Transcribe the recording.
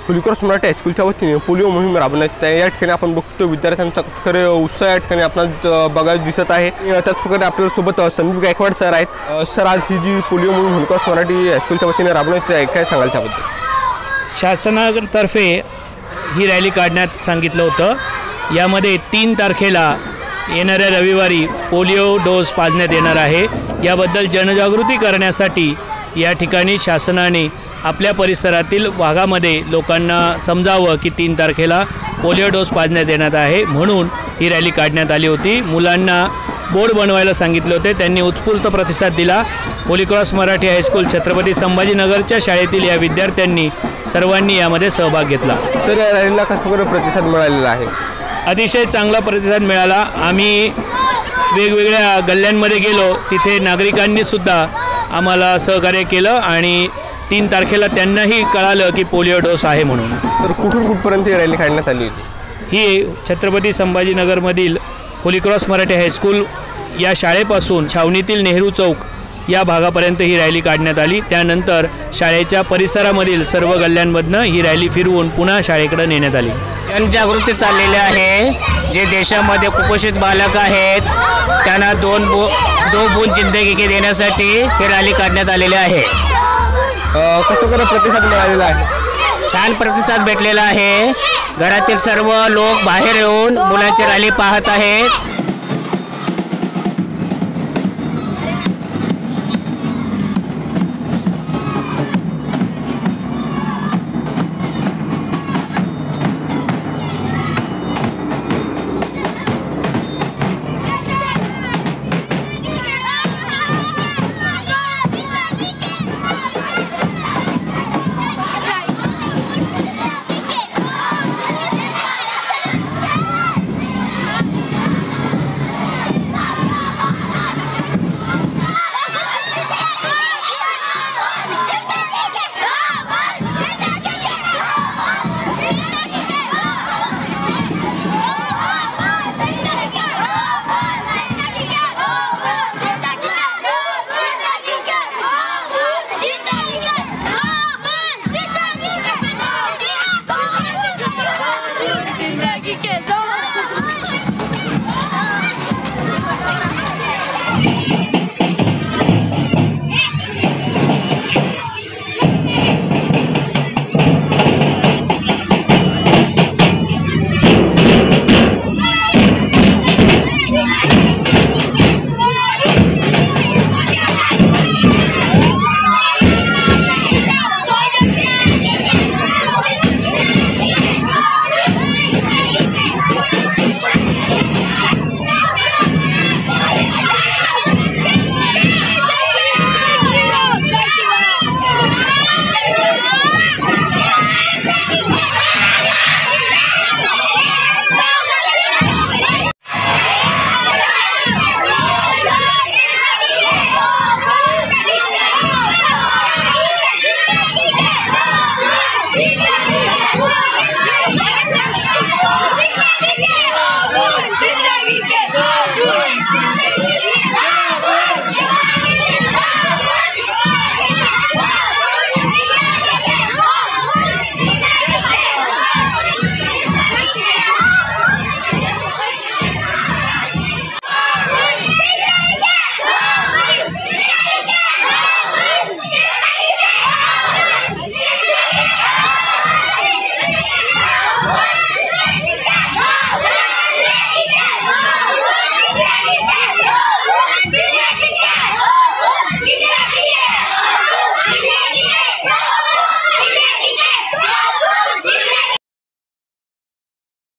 Holy Cross Marathi हायस्कूलच्या वतीने polio मोहीम राबवण्यात आहे। या ठिकाणी आपण बघतो विद्यार्थ्यांचा खरे उत्साह या ठिकाणी आपल्याला बघायला दिसत आहे। त्याचप्रकारे आपल्यासोबत संदीप गायकवाड सर आहेत। सर, आज ही जी पोलिओ मोहीम होलीक्रॉस मराठी हायस्कूलच्या वतीने राबवण्यात आहे, काय सांगाल त्याबद्दल? शासनातर्फे ही रॅली काढण्यात सांगितलं होतं। यामध्ये 3 तारखेला येणाऱ्या रविवारी पोलिओ डोस पाजण्यात येणार आहे। याबद्दल जनजागृती करण्यासाठी या ठिकाणी शासनाने आपल्या परिसरातील भागामध्ये लोकांना समजावं की 3 तारखेला पोलिओ डोस पाजण्यात येणार आहे, म्हणून ही रॅली काढण्यात आली होती। मुलांना बोर्ड बनवायला सांगितले होते, त्यांनी उत्स्फूर्त प्रतिसाद दिला। होलीक्रॉस मराठी हायस्कूल छत्रपती संभाजीनगरच्या शाळेतील या विद्यार्थ्यांनी सर्वांनी यामध्ये सहभाग घेतला। सर, या रॅलीला कशा प्रकारे प्रतिसाद मिळालेला आहे? अतिशय चांगला प्रतिसाद मिळाला। आम्ही वेगवेगळ्या गल्ल्यांमध्ये गेलो, तिथे नागरिकांनी सुद्धा आम्हाला सहकार्य केलं आणि 3 तारखेला त्यांनाही कळालं की पोलिओ डोस आहे म्हणून। तर कुठून कुठपर्यंत ही रॅली काढण्यात आली होती? ही छत्रपती संभाजीनगरमधील होलीक्रॉस मराठी हायस्कूल या शाळेपासून छावणीतील नेहरू चौक या भागापर्यंत ही रॅली काढण्यात आली। त्यानंतर शाळेच्या परिसरामधील सर्व गल्ल्यांमधनं ही रॅली फिरवून पुन्हा शाळेकडे नेण्यात आली। जनजागृती चाललेली आहे। जे देशामध्ये कुपोषित बालक आहेत त्यांना दोन बूंद जिंदगी देण्यासाठी ही रॅली काढण्यात आलेली आहे। कशा प्रकारे प्रतिसाद मिळालेला आहे? छान प्रतिसाद भेटलेला आहे। घरातील सर्व लोक बाहेर येऊन मुलांची रॅली पाहत आहेत।